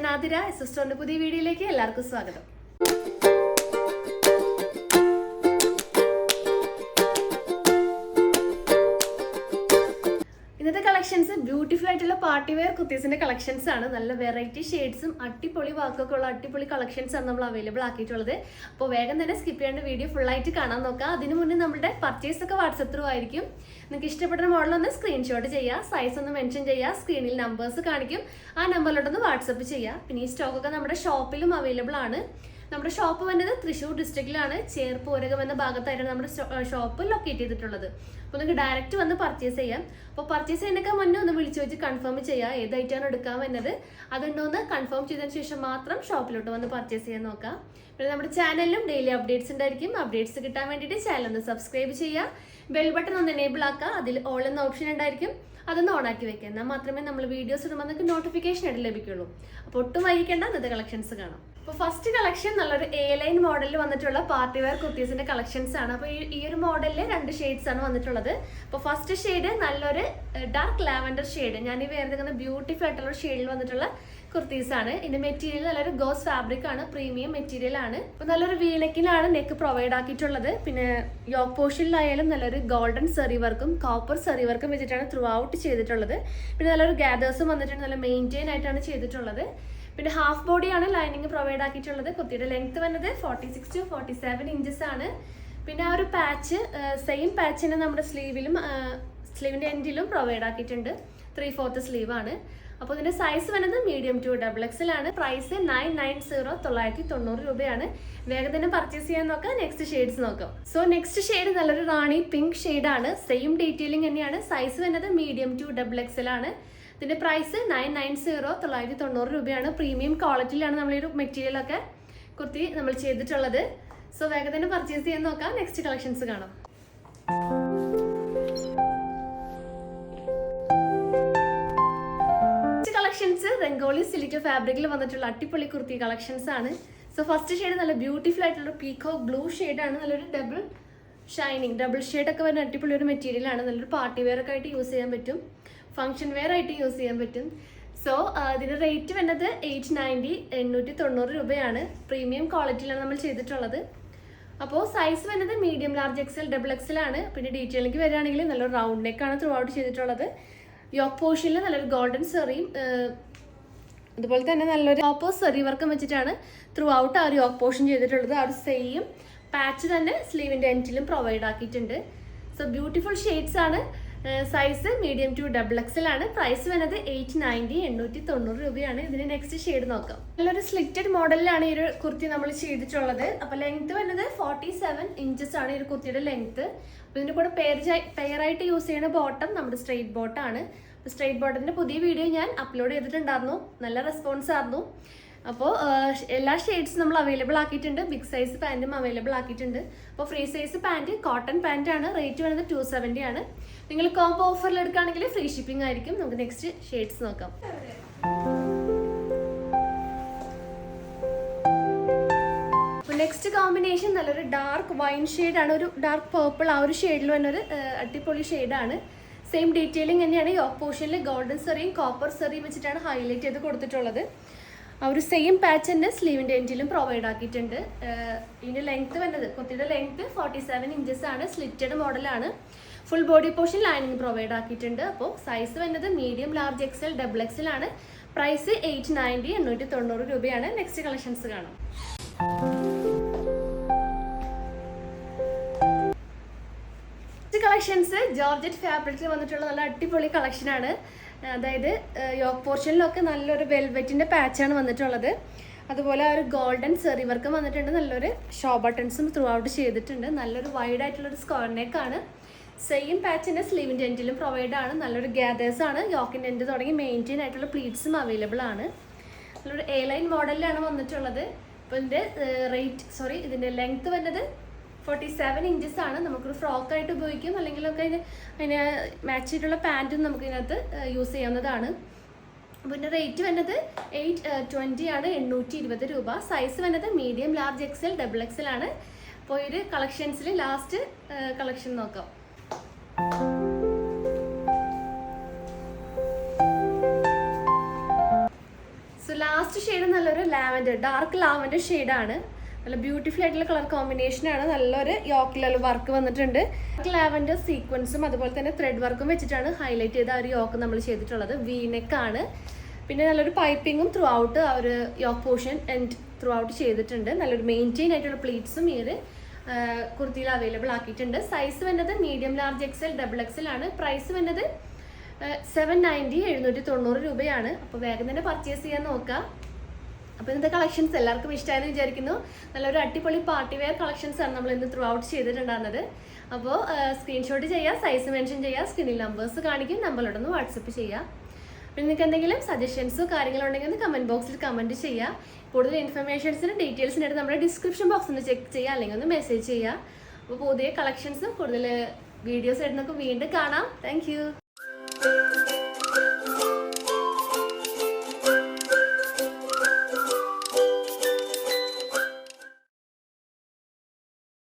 ഞാൻ ആതിര. സിസ്റ്ററിന്റെ പുതിയ വീഡിയോയിലേക്ക് എല്ലാവർക്കും സ്വാഗതം. ഇന്നത്തെ കളക്ഷൻസ് ബ്യൂട്ടിഫുൾ ആയിട്ടുള്ള പാർട്ടി വെയർ കുർത്തീസിന്റെ കളക്ഷൻസ് ആണ്. നല്ല വെറൈറ്റി ഷെയ്ഡ്സും അടിപൊളി വർക്കൊക്കെ ഉള്ള അടിപൊളി കളക്ഷൻസ് ആണ് നമ്മൾ അവൈലബിൾ ആക്കിയിട്ടുള്ളത്. അപ്പോൾ വേഗം തന്നെ സ്കിപ്പ് ചെയ്യാണ്ട് വീഡിയോ ഫുൾ ആയിട്ട് കാണാൻ നോക്കാം. അതിനു മുന്നേ നമ്മുടെ പർച്ചേസ് ഒക്കെ വാട്സപ്പ് ത്രൂ ആയിരിക്കും. നിങ്ങൾക്ക് ഇഷ്ടപ്പെട്ട മോഡൽ ഒന്ന് സ്ക്രീൻഷോട്ട് ചെയ്യുക, സൈസ് ഒന്ന് മെൻഷൻ ചെയ്യുക, സ്ക്രീനിൽ നമ്പേഴ്സ് കാണിക്കും, ആ നമ്പറിലോട്ടൊന്ന് വാട്സപ്പ് ചെയ്യുക. പിന്നെ ഈ സ്റ്റോക്കൊക്കെ നമ്മുടെ ഷോപ്പിലും അവൈലബിൾ ആണ്. നമ്മുടെ ഷോപ്പ് വന്നത് തൃശ്ശൂർ ഡിസ്ട്രിക്റ്റിലാണ്, ചേർപ്പോരകം എന്ന ഭാഗത്തായിട്ടാണ് നമ്മുടെ ഷോപ്പ് ലൊക്കേറ്റ് ചെയ്തിട്ടുള്ളത്. അപ്പോൾ നിങ്ങൾക്ക് ഡയറക്റ്റ് വന്ന് പർച്ചേസ് ചെയ്യാം. അപ്പോൾ പർച്ചേസ് ചെയ്യുന്നതിനൊക്കെ മുന്നേ ഒന്ന് വിളിച്ചു വെച്ച് കൺഫേം ചെയ്യുക ഏത് ഐറ്റമാണ് എടുക്കാൻ വരുന്നത്. അതുണ്ടോ എന്ന് കൺഫേം ചെയ്തതിന് ശേഷം മാത്രം ഷോപ്പിലോട്ട് വന്ന് പർച്ചേസ് ചെയ്യാൻ നോക്കാം. പിന്നെ നമ്മുടെ ചാനലിലും ഡെയിലി അപ്ഡേറ്റ്സ് ഉണ്ടായിരിക്കും. അപ്ഡേറ്റ്സ് കിട്ടാൻ വേണ്ടിയിട്ട് ചാനൽ ഒന്ന് സബ്സ്ക്രൈബ് ചെയ്യുക, ബെൽ ബട്ടൺ ഒന്ന് എനേബിൾ ആക്കുക. അതിൽ ഓൾ എന്ന ഓപ്ഷൻ ഉണ്ടായിരിക്കും, അതൊന്ന് ഓൺ ആക്കി വെക്കുക. എന്നാൽ മാത്രമേ നമ്മൾ വീഡിയോസ് ഇടുമ്പോൾ നിങ്ങൾക്ക് നോട്ടിഫിക്കേഷൻ ആയിട്ട് ലഭിക്കുള്ളൂ. അപ്പോൾ ഒട്ടും വൈകിക്കേണ്ട, ഇന്നത്തെ കളക്ഷൻസ് കാണാം. അപ്പോൾ ഫസ്റ്റ് കളക്ഷൻ നല്ലൊരു എ ലൈൻ മോഡലിൽ വന്നിട്ടുള്ള പാർട്ടി വെയർ കുർത്തീസിന്റെ കളക്ഷൻസ് ആണ്. അപ്പോൾ ഈ ഒരു മോഡലിൽ 2 ഷെയ്ഡ്സ് ആണ് വന്നിട്ടുള്ളത്. അപ്പോൾ ഫസ്റ്റ് ഷെയ്ഡ് നല്ലൊരു ഡാർക്ക് ലാവൻഡർ ഷെയ്ഡ്, ഞാൻ ഈ വേറെ ബ്യൂട്ടിഫുൾ ആയിട്ടുള്ള ഷെയ്ഡിൽ വന്നിട്ടുള്ള കുർത്തീസ് ആണ്. ഇതിന്റെ മെറ്റീരിയൽ നല്ലൊരു ഗോസ് ഫാബ്രിക് ആണ്, പ്രീമിയം മെറ്റീരിയൽ ആണ്. അപ്പോൾ നല്ലൊരു വീലക്കിലാണ് നെക്ക് പ്രൊവൈഡ് ആക്കിയിട്ടുള്ളത്. പിന്നെ യോക്ക് പോർഷനിലായാലും നല്ലൊരു ഗോൾഡൻ സെറി വർക്കും കോപ്പർ സെറി വർക്കും വെച്ചിട്ടാണ് ത്രൂ ഔട്ട് ചെയ്തിട്ടുള്ളത്. പിന്നെ നല്ലൊരു ഗ്യാദേഴ്സും വന്നിട്ടുണ്ട്, നല്ല മെയിൻറ്റെയിൻ ആയിട്ടാണ് ചെയ്തിട്ടുള്ളത്. പിന്നെ ഹാഫ് ബോഡിയാണ് ലൈനിങ് പ്രൊവൈഡ് ആക്കിയിട്ടുള്ളത്. കുർത്തിയുടെ ലെങ്ത് വന്നത് 46 to 47 ഇഞ്ചസ് ആണ്. പിന്നെ ആ ഒരു പാച്ച് സെയിം പാച്ചിന് നമ്മുടെ സ്ലീവിന്റെ എൻഡിലും പ്രൊവൈഡ് ആക്കിയിട്ടുണ്ട്. 3/4 സ്ലീവ് ആണ്. അപ്പോൾ ഇതിന്റെ സൈസ് വന്നത് മീഡിയം ടു XXL ആണ്. പ്രൈസ് 990 രൂപയാണ്. വേഗം തന്നെ പർച്ചേസ് ചെയ്യാൻ നോക്കാം. നെക്സ്റ്റ് ഷെയ്ഡ്സ് നോക്കാം. സോ നെക്സ്റ്റ് ഷെയ്ഡ് നല്ലൊരു റാണി പിങ്ക് ഷെയ്ഡ് ആണ്. സെയിം ഡീറ്റെയിലിംഗ് തന്നെയാണ്. സൈസ് വന്നത് മീഡിയം ടു XXL ആണ്. ഇതിന്റെ പ്രൈസ് 990 രൂപയാണ്. പ്രീമിയം ക്വാളിറ്റിയിലാണ് നമ്മൾ ഈ ഒരു മെറ്റീരിയൽ ഒക്കെ കുർത്തി നമ്മൾ ചെയ്തിട്ടുള്ളത്. സോ വേഗം തന്നെ പർച്ചേസ് ചെയ്യാൻ നോക്കാം. നെക്സ്റ്റ് കളക്ഷൻസ് കാണാം. കളക്ഷൻസ് രംഗോളി സിലിക്കോ ഫാബ്രിക്കിൽ വന്നിട്ടുള്ള അടിപൊളി കുർത്തി കളക്ഷൻസ് ആണ്. സോ ഫസ്റ്റ് ഷെയ്ഡ് നല്ല ബ്യൂട്ടിഫുൾ ആയിട്ടുള്ള പീകോക്ക് ബ്ലൂ ഷെയ്ഡാണ്. നല്ലൊരു ഡബിൾ ഷെയ്ഡ് ഒക്കെ വരുന്ന അടിപൊളി ഒരു മെറ്റീരിയൽ ആണ്. നല്ലൊരു പാർട്ടി വെയർ ഒക്കെ ആയിട്ട് യൂസ് ചെയ്യാൻ പറ്റും, ഫംഗ്ഷൻ വെയർ ആയിട്ട് യൂസ് ചെയ്യാൻ പറ്റും. സോ ഇതിന്റെ റേറ്റ് വരുന്നത് 890 രൂപയാണ്. പ്രീമിയം ക്വാളിറ്റിയിലാണ് നമ്മൾ ചെയ്തിട്ടുള്ളത്. അപ്പോൾ സൈസ് വരുന്നത് മീഡിയം ലാർജ് XL XXL ആണ്. പിന്നെ ഡീറ്റെയിലേക്ക് വരികയാണെങ്കിൽ നല്ലൊരു റൗണ്ട് നെക്കാണ് ത്രൂ ഔട്ട് ചെയ്തിട്ടുള്ളത്. യോക്ക് പോർഷനിൽ നല്ലൊരു ഗോൾഡൻ സെറിയും അതുപോലെ തന്നെ നല്ലൊരു കോപ്പർ സെറി വർക്കും വെച്ചിട്ടാണ് ത്രൂ ഔട്ട് ആ ഒരു യോക്ക് പോർഷൻ ചെയ്തിട്ടുള്ളത്. ആ ഒരു സെയിം പാച്ച് തന്നെ സ്ലീവിന്റെ എൻഡിലും പ്രൊവൈഡ് ആക്കിയിട്ടുണ്ട്. സോ ബ്യൂട്ടിഫുൾ ഷെയ്ഡ്സ് ആണ്. സൈസ് മീഡിയം ടു XXL ആണ്. പ്രൈസ് വരുന്നത് 890 രൂപയാണ്. ഇതിന് നെക്സ്റ്റ് ഷെയ്ഡ് നോക്കാം. നല്ലൊരു സ്ലിറ്റഡ് മോഡലിലാണ് ഈ ഒരു കുർത്തി നമ്മൾ ചെയ്തിട്ടുള്ളത്. അപ്പൊ ലെങ്ത് വരുന്നത് 47 ഇഞ്ചസ് ആണ് ഈ ഒരു കുർത്തിയുടെ ലെങ്ത്. അപ്പൊ ഇതിന്റെ കൂടെ പെയറായിട്ട് യൂസ് ചെയ്യുന്ന ബോട്ടം നമ്മുടെ സ്ട്രെയിറ്റ് ബോട്ടാണ്. സ്ട്രെയിറ്റ് ബോട്ടത്തിന്റെ പുതിയ വീഡിയോ ഞാൻ അപ്ലോഡ് ചെയ്തിട്ടുണ്ടായിരുന്നു, നല്ല റെസ്പോൺസ് ആയിരുന്നു. അപ്പോൾ എല്ലാ ഷെയ്ഡ്സും നമ്മൾ അവൈലബിൾ ആക്കിയിട്ടുണ്ട്. ബിഗ് സൈസ് പാൻറ്റും അവൈലബിൾ ആക്കിയിട്ടുണ്ട്. അപ്പോൾ free size pant cotton pant ആണ്. റേറ്റ് വരുന്നത് 270 ആണ്. നിങ്ങൾ കോംബോ ഓഫറിൽ എടുക്കുകയാണെങ്കിൽ ഫ്രീ ഷിപ്പിംഗ് ആയിരിക്കും. നമുക്ക് നെക്സ്റ്റ് ഷെയ്ഡ്സ് നോക്കാം. നെക്സ്റ്റ് കോമ്പിനേഷൻ നല്ലൊരു ഡാർക്ക് വൈൻ ഷെയ്ഡാണ്, ഒരു ഡാർക്ക് പേർപ്പിൾ ആ ഒരു ഷെയ്ഡിൽ വന്നൊരു അടിപൊളി ഷെയ്ഡാണ്. സെയിം ഡീറ്റെയിലിംഗ് തന്നെയാണ്. യോക്ക് പോർഷനിൽ ഗോൾഡൻ സെറിയും കോപ്പർ സെറിയും വെച്ചിട്ടാണ് ഹൈലൈറ്റ് ചെയ്ത് കൊടുത്തിട്ടുള്ളത്. ആ ഒരു സെയിം പാച്ച് തന്നെ സ്ലീവിന്റെ എൻഡിലും പ്രൊവൈഡ് ആക്കിയിട്ടുണ്ട്. ഇതിന്റെ ലെങ്ത് വരുന്നത് കുർത്തിയുടെ ലെങ്ത് 47 ഇഞ്ചസ് ആണ്. സ്ലിറ്റഡ് മോഡലാണ്. Full body portion lining provide ആക്കിയിട്ടുണ്ട്. അപ്പോൾ സൈസ് വരുന്നത് മീഡിയം ലാർജ് XL XXL ആണ്. പ്രൈസ് 890 രൂപയാണ്. നെക്സ്റ്റ് കളക്ഷൻസ് കാണാം. കളക്ഷൻസ് ജോർജറ്റ് ഫാബ്രിക്കിൽ വന്നിട്ടുള്ള നല്ല അടിപൊളി കളക്ഷനാണ്. അതായത് യോക്ക് പോർഷനിലൊക്കെ നല്ലൊരു വെൽവെറ്റിന്റെ പാച്ചാണ് വന്നിട്ടുള്ളത്. അതുപോലെ ആ ഒരു ഗോൾഡൻ സെറി വർക്കും വന്നിട്ടുണ്ട്. നല്ലൊരു ഷോ ബട്ടൺസും ത്രൂ ഔട്ട് ചെയ്തിട്ടുണ്ട്. നല്ലൊരു വൈഡ് ആയിട്ടുള്ളൊരു സ്ക്വയർ നെക്കാണ്. സെയിം പാച്ചിന്റെ സ്ലീവിന്റെ എൻഡിലും പ്രൊവൈഡ് ആണ്. നല്ലൊരു ഗ്യാദേഴ്സ് ആണ്. യോക്കിന്റെ എൻഡ് തുടങ്ങി മെയിൻറ്റെയിൻ ആയിട്ടുള്ള പ്ലീറ്റ്സും അവൈലബിൾ ആണ്. നല്ലൊരു എ ലൈൻ മോഡലിലാണ് വന്നിട്ടുള്ളത്. അപ്പോൾ ഇതിന്റെ ലെങ്ത് വരുന്നത് 47 ഇഞ്ചസ് ആണ്. നമുക്കൊരു ഫ്രോക്കായിട്ട് ഉപയോഗിക്കും, അല്ലെങ്കിലൊക്കെ അതിന് മാച്ച് ചെയ്തിട്ടുള്ള പാൻറ്റും നമുക്ക് ഇതിനകത്ത് യൂസ് ചെയ്യാവുന്നതാണ്. പിന്നെ റേറ്റ് വരുന്നത് 820 ആണ്, 820 രൂപ. സൈസ് വരുന്നത് മീഡിയം ലാർജ് XL XXL ആണ്. അപ്പോൾ ഈ ഒരു കളക്ഷൻസിൽ ലാസ്റ്റ് കളക്ഷൻ നോക്കാം. സോ ലാസ്റ്റ് ഷെയ്ഡ് നല്ലൊരു ലാവൻഡർ, ഡാർക്ക് ലാവൻഡർ ഷെയ്ഡാണ്. നല്ല ബ്യൂട്ടിഫുൾ ആയിട്ടുള്ള കളർ കോമ്പിനേഷൻ ആണ്. നല്ലൊരു യോക്കിലുള്ള വർക്ക് വന്നിട്ടുണ്ട്. ലാവൻഡർ സീക്വൻസും അതുപോലെ തന്നെ ത്രെഡ് വർക്കും വെച്ചിട്ടാണ് ഹൈലൈറ്റ് ചെയ്ത ഒരു യോക്ക് നമ്മൾ ചെയ്തിട്ടുള്ളത്. വീനെക്ക് ആണ്. പിന്നെ നല്ലൊരു പൈപ്പിങ്ങും ത്രൂ ഔട്ട് ആ ഒരു yoke portion and throughout ചെയ്തിട്ടുണ്ട്. നല്ലൊരു മെയിൻറ്റെയിൻ ആയിട്ടുള്ള പ്ലീറ്റ്സും ഈ ഒരു കുർത്തിയിൽ അവൈലബിൾ ആക്കിയിട്ടുണ്ട്. സൈസ് വരുന്നത് medium large XL double XL ആണ്. പ്രൈസ് വരുന്നത് 790 790 രൂപയാണ്. അപ്പോൾ വേഗം തന്നെ പർച്ചേസ് ചെയ്യാൻ നോക്കുക. അപ്പോൾ ഇന്നത്തെ കളക്ഷൻസ് എല്ലാവർക്കും ഇഷ്ടമായെന്ന് വിചാരിക്കുന്നു. നല്ലൊരു അടിപൊളി പാർട്ടി വെയർ കളക്ഷൻസ് ആണ് നമ്മൾ ഇന്ന് ത്രൂ ഔട്ട് ചെയ്തിട്ടുണ്ടാകുന്നത്. അപ്പോൾ സ്ക്രീൻഷോട്ട് ചെയ്യുക, സൈസ് മെൻഷൻ ചെയ്യുക, സ്ക്രീനിൽ നമ്പേഴ്സ് കാണിക്കും, നമ്പറിലോടൊന്ന് വാട്സപ്പ് ചെയ്യുക. പിന്നെ നിങ്ങൾക്ക് എന്തെങ്കിലും സജഷൻസോ കാര്യങ്ങളോ ഉണ്ടെങ്കിൽ ഒന്ന് കമൻറ്റ് ബോക്സിൽ കമൻറ്റ് ചെയ്യുക. കൂടുതൽ ഇൻഫർമേഷൻസിന് ഡീറ്റെയിൽസിനായിട്ട് നമ്മുടെ ഡിസ്ക്രിപ്ഷൻ ബോക്സ് ഒന്ന് ചെക്ക് ചെയ്യുക, അല്ലെങ്കിൽ ഒന്ന് മെസ്സേജ് ചെയ്യുക. അപ്പോൾ പുതിയ കളക്ഷൻസും കൂടുതൽ വീഡിയോസ് ആയിട്ട് നമുക്ക് വീണ്ടും കാണാം. താങ്ക്